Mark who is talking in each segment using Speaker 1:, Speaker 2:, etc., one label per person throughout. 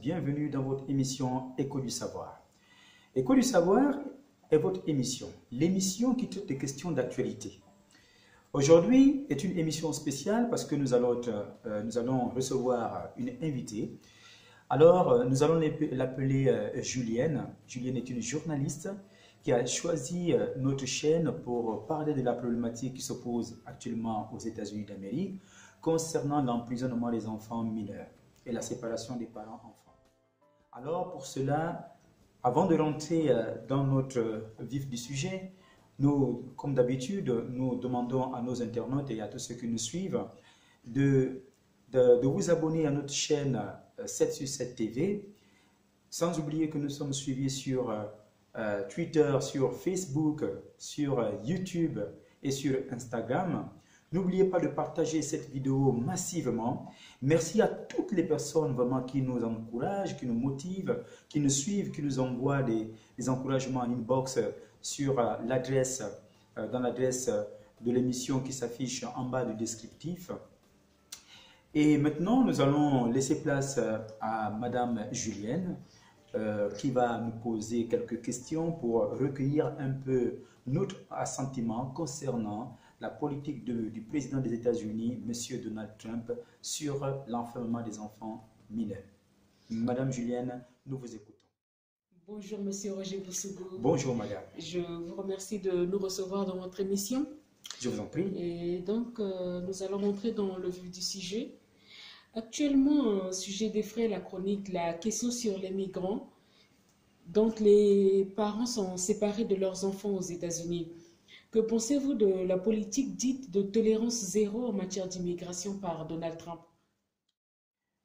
Speaker 1: bienvenue dans votre émission Écho du Savoir. Écho du Savoir est votre émission, l'émission qui traite des questions d'actualité. Aujourd'hui est une émission spéciale parce que nous allons recevoir une invitée. Alors, nous allons l'appeler Julienne. Julienne est une journaliste qui a choisi notre chaîne pour parler de la problématique qui se pose actuellement aux États-Unis d'Amérique concernant l'emprisonnement des enfants mineurs et la séparation des parents-enfants. Alors, pour cela, avant de rentrer dans notre vif du sujet, nous, comme d'habitude, nous demandons à nos internautes et à tous ceux qui nous suivent de vous abonner à notre chaîne 7 sur 7 TV, sans oublier que nous sommes suivis sur Twitter, sur Facebook, sur YouTube et sur Instagram. N'oubliez pas de partager cette vidéo massivement. Merci à toutes les personnes vraiment qui nous encouragent, qui nous motivent, qui nous suivent, qui nous envoient des encouragements en inbox sur l'adresse, dans l'adresse de l'émission qui s'affiche en bas du descriptif. Et maintenant, nous allons laisser place à Madame Julienne qui va nous poser quelques questions pour recueillir un peu notre assentiment concernant la politique du président des États-Unis, M. Donald Trump, sur l'enfermement des enfants mineurs. Madame Julienne, nous vous écoutons.
Speaker 2: Bonjour, Monsieur Roger Boussougo.
Speaker 1: Bonjour, Madame.
Speaker 2: Je vous remercie de nous recevoir dans votre émission.
Speaker 1: Je vous en prie.
Speaker 2: Et donc, nous allons rentrer dans le vif du sujet. Actuellement, un sujet d'effraie la chronique, la question sur les migrants. Donc, les parents sont séparés de leurs enfants aux États-Unis. Que pensez-vous de la politique dite de tolérance zéro en matière d'immigration par Donald Trump?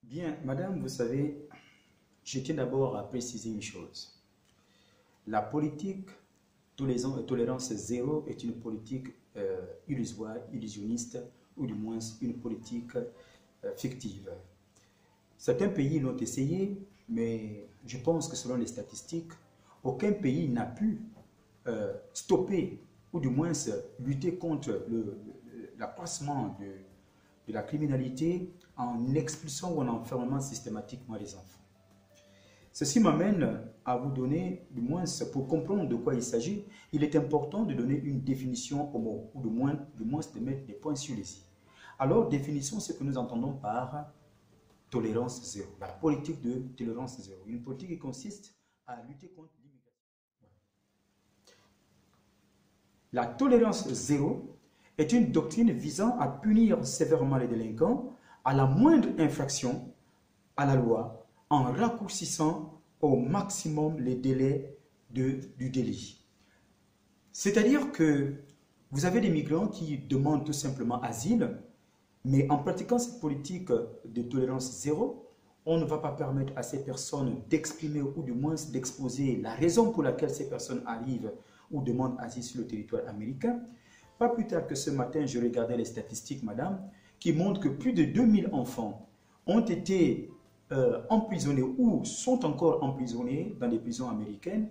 Speaker 1: Bien, Madame, vous savez, je tiens d'abord à préciser une chose. La politique tolérance zéro est une politique illusoire, illusionniste, ou du moins une politique fictive. Certains pays l'ont essayé, mais je pense que selon les statistiques, aucun pays n'a pu stopper ou du moins lutter contre l'accroissement de la criminalité en expulsant ou en enfermant systématiquement les enfants. Ceci m'amène à vous donner, du moins pour comprendre de quoi il s'agit, il est important de donner une définition au mot, ou du moins de mettre des points sur les i. Alors, définition, c'est ce que nous entendons par tolérance zéro, la politique de tolérance zéro. Une politique qui consiste à lutter contre l'immigration. La tolérance zéro est une doctrine visant à punir sévèrement les délinquants à la moindre infraction à la loi en raccourcissant au maximum les délais du délit. C'est-à-dire que vous avez des migrants qui demandent tout simplement asile, mais en pratiquant cette politique de tolérance zéro, on ne va pas permettre à ces personnes d'exprimer ou du moins d'exposer la raison pour laquelle ces personnes arrivent ou demandent asile sur le territoire américain. Pas plus tard que ce matin, je regardais les statistiques, madame, qui montrent que plus de 2000 enfants ont été emprisonnés ou sont encore emprisonnés dans les prisons américaines.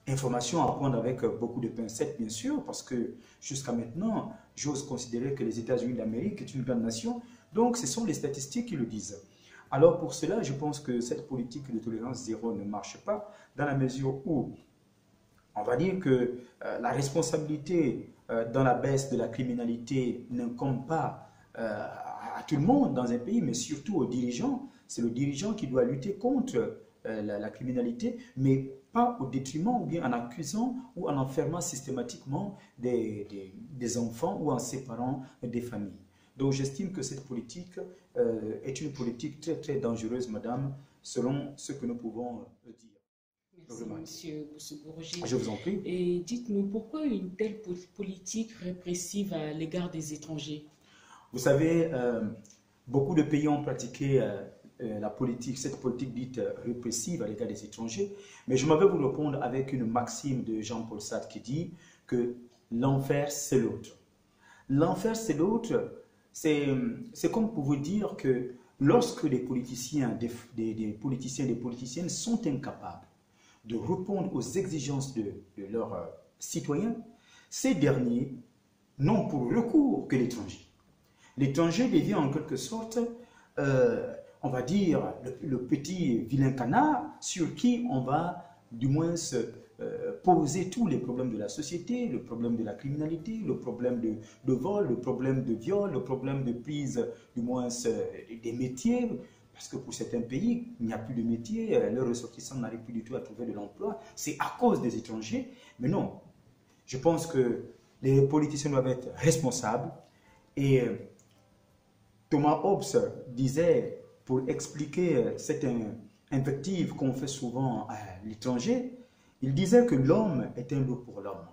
Speaker 1: Information à prendre avec beaucoup de pincettes, bien sûr, parce que jusqu'à maintenant, j'ose considérer que les États-Unis d'Amérique est une grande nation. Donc, ce sont les statistiques qui le disent. Alors, pour cela, je pense que cette politique de tolérance zéro ne marche pas, dans la mesure où on va dire que la responsabilité dans la baisse de la criminalité n'incombe pas à tout le monde dans un pays, mais surtout aux dirigeants. C'est le dirigeant qui doit lutter contre la criminalité, mais pas au détriment ou bien en accusant ou en enfermant systématiquement des enfants ou en séparant des familles. Donc j'estime que cette politique est une politique très très dangereuse, madame, selon ce que nous pouvons dire.
Speaker 2: Merci, monsieur Boussougo Roger.
Speaker 1: Je vous en prie.
Speaker 2: Et dites-nous, pourquoi une telle politique répressive à l'égard des étrangers?
Speaker 1: Vous savez, beaucoup de pays ont pratiqué cette politique dite répressive à l'égard des étrangers, mais je m'en vais vous répondre avec une maxime de Jean-Paul Sartre qui dit que l'enfer c'est l'autre. L'enfer c'est l'autre, c'est comme pour vous dire que lorsque des politiciens, des politiciennes sont incapables de répondre aux exigences de leurs citoyens, ces derniers n'ont pour recours que l'étranger. L'étranger devient en quelque sorte on va dire, le petit vilain canard sur qui on va du moins poser tous les problèmes de la société, le problème de la criminalité, le problème de vol, le problème de viol, le problème de prise du moins des métiers, parce que pour certains pays, il n'y a plus de métier, leurs ressortissants n'arrivent plus du tout à trouver de l'emploi, c'est à cause des étrangers. Mais non, je pense que les politiciens doivent être responsables. Et Thomas Hobbes disait, pour expliquer cette invective qu'on fait souvent à l'étranger, il disait que l'homme est un loup pour l'homme.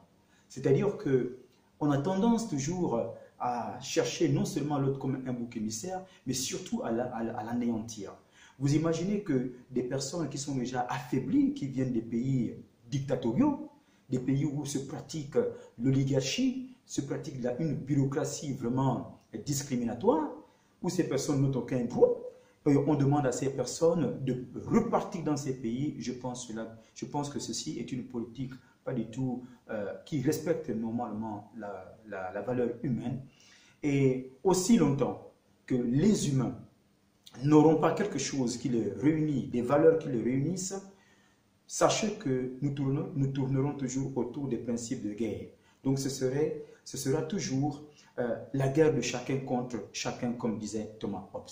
Speaker 1: C'est-à-dire qu'on a tendance toujours à chercher non seulement l'autre comme un bouc émissaire, mais surtout à l'anéantir. Vous imaginez que des personnes qui sont déjà affaiblies, qui viennent des pays dictatoriaux, des pays où se pratique l'oligarchie, se pratique une bureaucratie vraiment discriminatoire, où ces personnes n'ont aucun droit, on demande à ces personnes de repartir dans ces pays. Je pense que ceci est une politique pas du tout qui respecte normalement la valeur humaine. Et aussi longtemps que les humains n'auront pas quelque chose qui les réunit, des valeurs qui les réunissent, sachez que nous tournerons toujours autour des principes de guerre. Donc ce sera toujours la guerre de chacun contre chacun, comme disait Thomas Hobbes.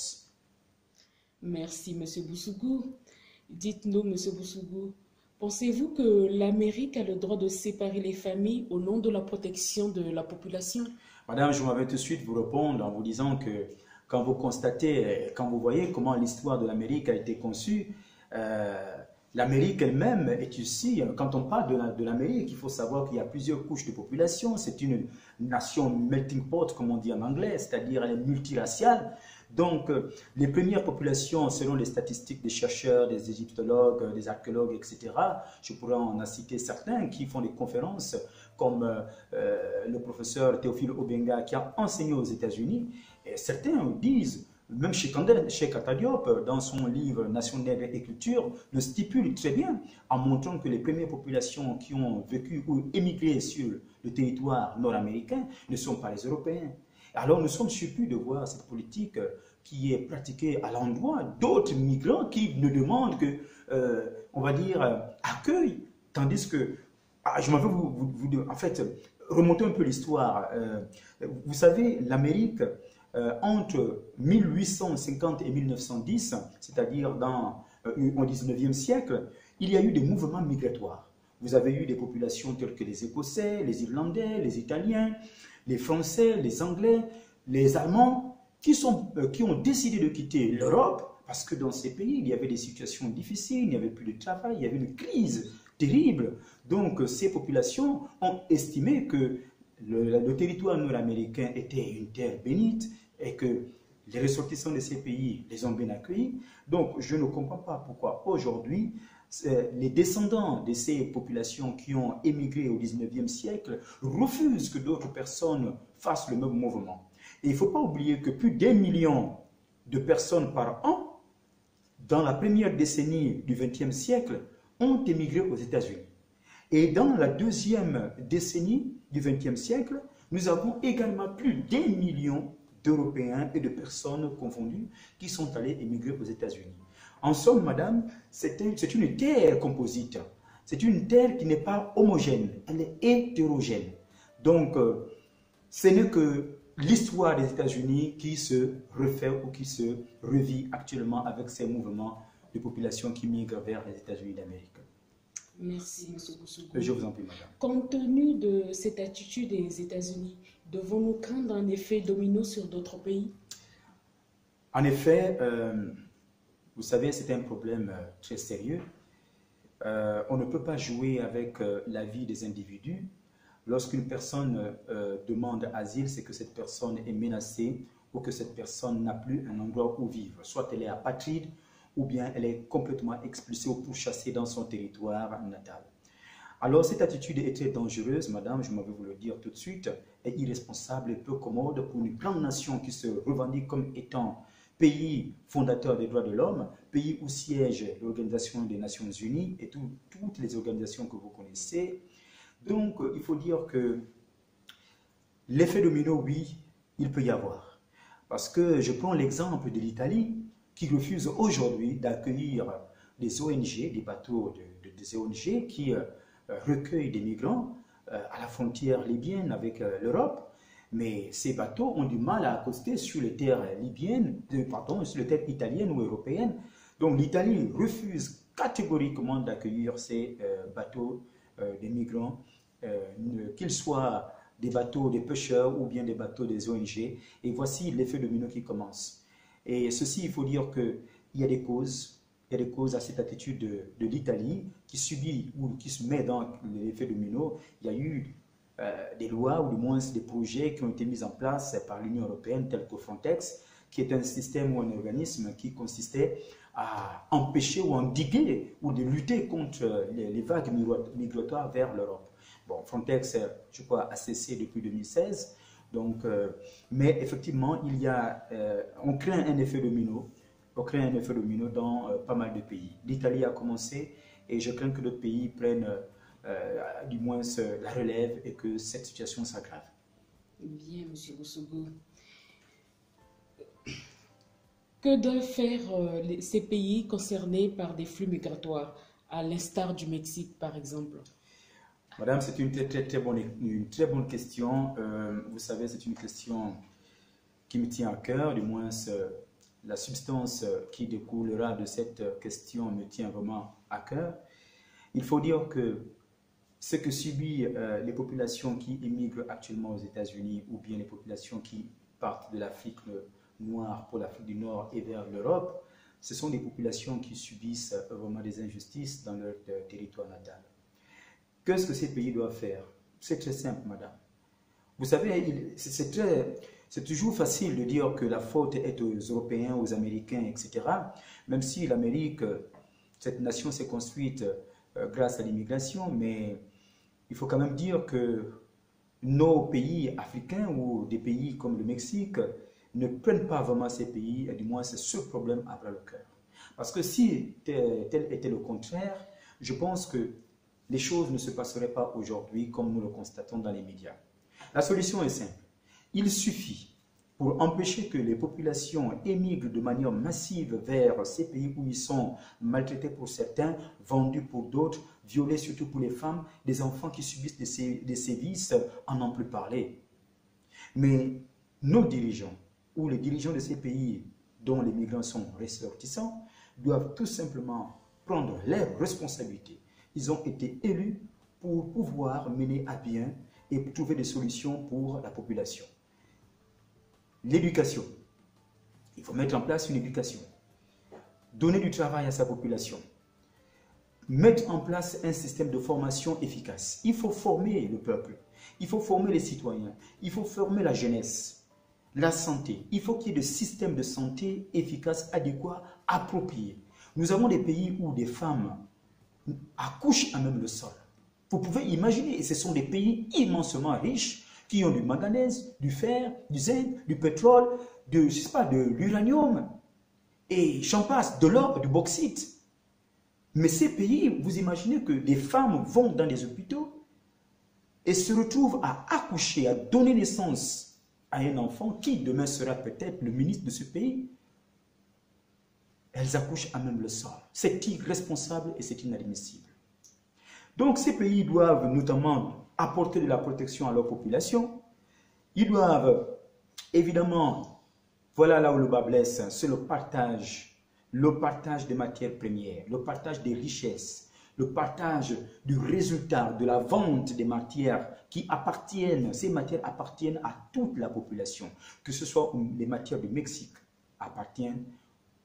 Speaker 2: Merci, M. Boussougou. Dites-nous, M. Boussougou, pensez-vous que l'Amérique a le droit de séparer les familles au nom de la protection de la population?
Speaker 1: Madame, je vais tout de suite vous répondre en vous disant que quand vous constatez, quand vous voyez comment l'histoire de l'Amérique a été conçue, l'Amérique elle-même est ici. Quand on parle de l'Amérique, il faut savoir qu'il y a plusieurs couches de population. C'est une nation melting pot, comme on dit en anglais, c'est-à-dire elle est multiraciale. Donc, les premières populations, selon les statistiques des chercheurs, des égyptologues, des archéologues, etc., je pourrais en citer certains qui font des conférences, comme le professeur Théophile Obenga qui a enseigné aux États-Unis. Et certains disent, même chez Ata Diop, dans son livre Nation nègre et culture, le stipule très bien en montrant que les premières populations qui ont vécu ou émigré sur le territoire nord-américain ne sont pas les Européens. Alors nous sommes surpris de voir cette politique qui est pratiquée à l'endroit d'autres migrants qui ne demandent que, on va dire, accueil, tandis que, je m'en veux en fait, remonter un peu l'histoire. Vous savez, l'Amérique, entre 1850 et 1910, c'est-à-dire au 19e siècle, il y a eu des mouvements migratoires. Vous avez eu des populations telles que les Écossais, les Irlandais, les Italiens, les Français, les Anglais, les Allemands, qui ont décidé de quitter l'Europe parce que dans ces pays, il y avait des situations difficiles, il n'y avait plus de travail, il y avait une crise terrible. Donc ces populations ont estimé que le territoire nord-américain était une terre bénite et que les ressortissants de ces pays les ont bien accueillis. Donc je ne comprends pas pourquoi aujourd'hui, les descendants de ces populations qui ont émigré au 19e siècle refusent que d'autres personnes fassent le même mouvement. Et il ne faut pas oublier que plus d'1 million de personnes par an, dans la première décennie du 20e siècle, ont émigré aux États-Unis. Et dans la deuxième décennie du 20e siècle, nous avons également plus d'1 million d'Européens et de personnes confondues qui sont allés émigrer aux États-Unis. En somme, madame, c'est une terre composite. C'est une terre qui n'est pas homogène, elle est hétérogène. Donc, ce n'est que l'histoire des États-Unis qui se refait ou qui se revit actuellement avec ces mouvements de population qui migrent vers les États-Unis d'Amérique.
Speaker 2: Merci, M. Boussougou.
Speaker 1: Je vous en prie, madame.
Speaker 2: Compte tenu de cette attitude des États-Unis, devons-nous craindre un effet domino sur d'autres pays?
Speaker 1: En effet, vous savez, c'est un problème très sérieux. On ne peut pas jouer avec la vie des individus. Lorsqu'une personne demande asile, c'est que cette personne est menacée ou que cette personne n'a plus un endroit où vivre. Soit elle est apatride ou bien elle est complètement expulsée ou pourchassée dans son territoire natal. Alors cette attitude est très dangereuse, madame, je m'en vais vous le dire tout de suite, est irresponsable et peu commode pour une grande nation qui se revendique comme étant pays fondateur des droits de l'homme, pays où siège l'Organisation des Nations Unies et toutes les organisations que vous connaissez. Donc, il faut dire que l'effet domino, oui, il peut y avoir. Parce que je prends l'exemple de l'Italie. qui refuse aujourd'hui d'accueillir des ONG, des bateaux des ONG qui recueillent des migrants à la frontière libyenne avec l'Europe. Mais ces bateaux ont du mal à accoster sur les terres libyennes, sur les terres italiennes ou européennes. Donc l'Italie refuse catégoriquement d'accueillir ces bateaux des migrants, qu'ils soient des bateaux des pêcheurs ou bien des bateaux des ONG. Et voici l'effet domino qui commence. Et ceci, il faut dire qu'il y a des causes. Il y a des causes à cette attitude de l'Italie qui subit ou qui se met dans l'effet domino. Il y a eu des lois ou du moins des projets qui ont été mis en place par l'Union européenne tels que Frontex, qui est un système ou un organisme qui consistait à empêcher ou endiguer ou de lutter contre les vagues migratoires vers l'Europe. Bon, Frontex, je crois, a cessé depuis 2016. Donc, mais effectivement, on craint un effet domino. On craint un effet domino dans pas mal de pays. L'Italie a commencé et je crains que d'autres pays prennent du moins la relève et que cette situation s'aggrave.
Speaker 2: Bien, M. Boussougou. Que doivent faire ces pays concernés par des flux migratoires, à l'instar du Mexique, par exemple?
Speaker 1: Madame, c'est une très bonne question. Vous savez, c'est une question qui me tient à cœur, du moins la substance qui découlera de cette question me tient vraiment à cœur. Il faut dire que ce que subissent les populations qui émigrent actuellement aux États-Unis ou bien les populations qui partent de l'Afrique noire pour l'Afrique du Nord et vers l'Europe, ce sont des populations qui subissent vraiment des injustices dans leur territoire natal. Qu'est-ce que ces pays doivent faire? C'est très simple, madame. Vous savez, c'est toujours facile de dire que la faute est aux Européens, aux Américains, etc. Même si l'Amérique, cette nation s'est construite grâce à l'immigration, mais il faut quand même dire que nos pays africains ou des pays comme le Mexique ne prennent pas vraiment ces pays, et du moins c'est ce problème à bras le cœur. Parce que si tel était le contraire, je pense que les choses ne se passeraient pas aujourd'hui comme nous le constatons dans les médias. La solution est simple. Il suffit pour empêcher que les populations émigrent de manière massive vers ces pays où ils sont maltraités pour certains, vendus pour d'autres, violés surtout pour les femmes, des enfants qui subissent des sévices, en n'en plus parler. Mais nos dirigeants, ou les dirigeants de ces pays dont les migrants sont ressortissants, doivent tout simplement prendre leurs responsabilités. Ils ont été élus pour pouvoir mener à bien et trouver des solutions pour la population. L'éducation. Il faut mettre en place une éducation. Donner du travail à sa population. Mettre en place un système de formation efficace. Il faut former le peuple. Il faut former les citoyens. Il faut former la jeunesse. La santé. Il faut qu'il y ait des systèmes de santé efficaces, adéquats, appropriés. Nous avons des pays où des femmes accouchent à même le sol. Vous pouvez imaginer, et ce sont des pays immensément riches qui ont du manganèse, du fer, du zinc, du pétrole, de l'uranium, et j'en passe, de l'or, du bauxite. Mais ces pays, vous imaginez que des femmes vont dans les hôpitaux et se retrouvent à accoucher, à donner naissance à un enfant qui demain sera peut-être le ministre de ce pays. Elles accouchent à même le sol. C'est irresponsable et c'est inadmissible. Donc ces pays doivent notamment apporter de la protection à leur population. Ils doivent évidemment, voilà là où le bas blesse, c'est le partage des matières premières, le partage des richesses, le partage du résultat de la vente des matières qui appartiennent, ces matières appartiennent à toute la population, que ce soit les matières du Mexique appartiennent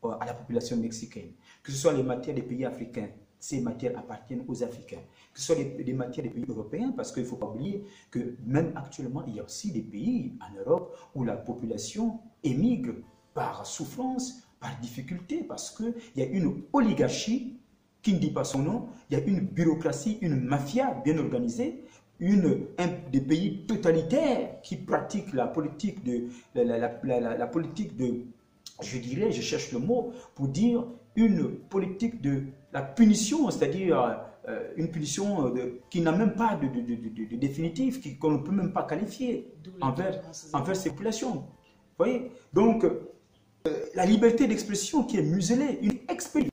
Speaker 1: à la population mexicaine, que ce soit les matières des pays africains, ces matières appartiennent aux Africains, que ce soit les matières des pays européens, parce qu'il ne faut pas oublier que même actuellement, il y a aussi des pays en Europe où la population émigre par souffrance, par difficulté, parce qu'il y a une oligarchie qui ne dit pas son nom, il y a une bureaucratie, une mafia bien organisée, des pays totalitaires qui pratiquent la politique la politique de, je dirais, je cherche le mot pour dire une politique de la punition, c'est-à-dire une punition qui n'a même pas de définitif, qu'on ne peut même pas qualifier envers ces populations. Vous voyez? Donc, la liberté d'expression qui est muselée, une expédition.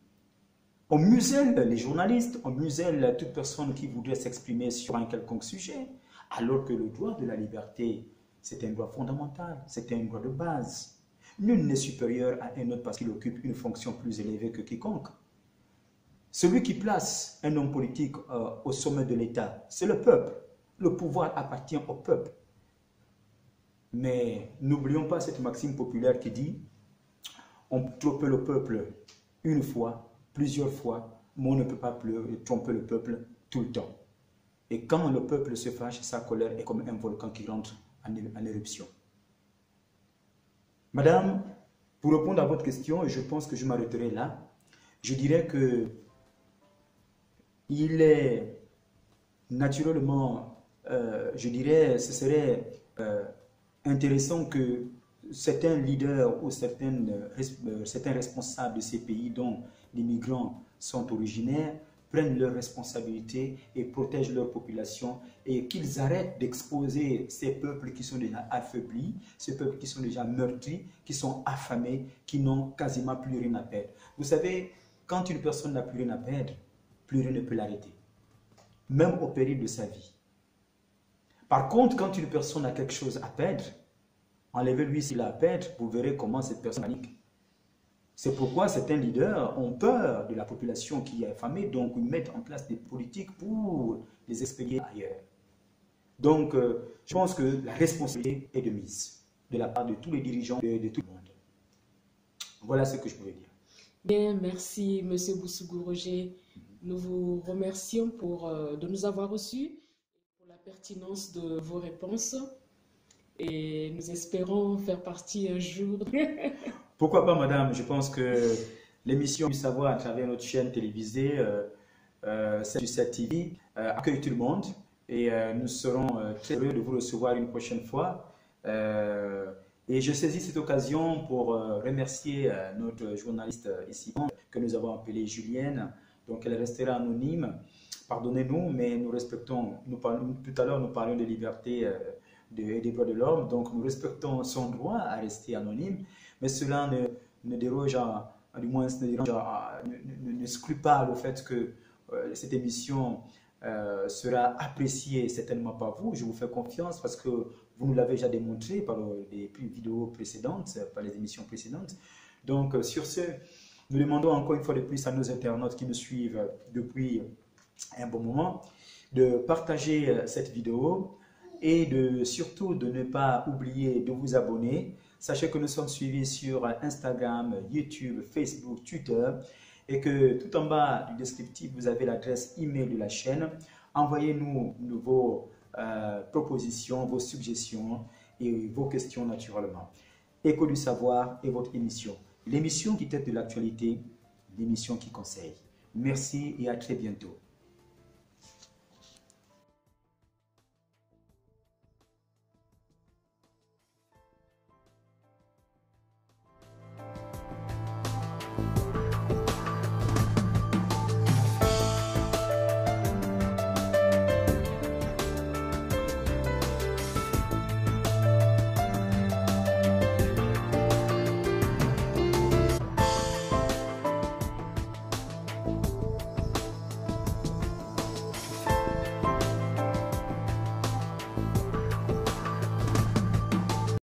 Speaker 1: On muselle les journalistes, on muselle toute personne qui voudrait s'exprimer sur un quelconque sujet, alors que le droit de la liberté, c'est un droit fondamental, c'est un droit de base. Nul n'est supérieur à un autre parce qu'il occupe une fonction plus élevée que quiconque. Celui qui place un homme politique au sommet de l'État, c'est le peuple. Le pouvoir appartient au peuple. Mais n'oublions pas cette maxime populaire qui dit « On trompe le peuple une fois, plusieurs fois, mais on ne peut pas tromper le peuple tout le temps. » Et quand le peuple se fâche, sa colère est comme un volcan qui rentre en éruption. Madame, pour répondre à votre question, et je pense que je m'arrêterai là, je dirais que il est naturellement, je dirais, ce serait intéressant que certains leaders ou certains responsables de ces pays dont les migrants sont originaires prennent leurs responsabilités et protègent leur population et qu'ils arrêtent d'exposer ces peuples qui sont déjà affaiblis, ces peuples qui sont déjà meurtris, qui sont affamés, qui n'ont quasiment plus rien à perdre. Vous savez, quand une personne n'a plus rien à perdre, plus rien ne peut l'arrêter, même au péril de sa vie. Par contre, quand une personne a quelque chose à perdre, enlevez-lui s'il a à perdre, vous verrez comment cette personne panique. C'est pourquoi certains leaders ont peur de la population qui est affamée, donc ils mettent en place des politiques pour les expédier ailleurs. Donc, je pense que la responsabilité est de mise de la part de tous les dirigeants de tout le monde. Voilà ce que je pouvais dire.
Speaker 2: Bien, merci M. Boussougou Roger. Nous vous remercions de nous avoir reçus, pour la pertinence de vos réponses. Et nous espérons faire partie un jour.
Speaker 1: Pourquoi pas, madame? Je pense que l'émission du savoir à travers notre chaîne télévisée, c'est du 7 TV, accueille tout le monde. Et nous serons très heureux de vous recevoir une prochaine fois. Et je saisis cette occasion pour remercier notre journaliste ici, que nous avons appelée Julienne. Donc elle restera anonyme. Pardonnez-nous, mais nous respectons, tout à l'heure nous parlions de liberté des droits de l'homme, donc nous respectons son droit à rester anonyme, mais cela ne déroge du moins n'exclut pas le fait que cette émission sera appréciée certainement par vous. Je vous fais confiance parce que vous nous l'avez déjà démontré par les vidéos précédentes, par les émissions précédentes. Donc sur ce, nous demandons encore une fois de plus à nos internautes qui nous suivent depuis un bon moment de partager cette vidéo et surtout de ne pas oublier de vous abonner. Sachez que nous sommes suivis sur Instagram, YouTube, Facebook, Twitter et que tout en bas du descriptif, vous avez l'adresse email de la chaîne. Envoyez-nous vos propositions, vos suggestions et vos questions naturellement. Écho du savoir est votre émission. L'émission qui traite de l'actualité, l'émission qui conseille. Merci et à très bientôt.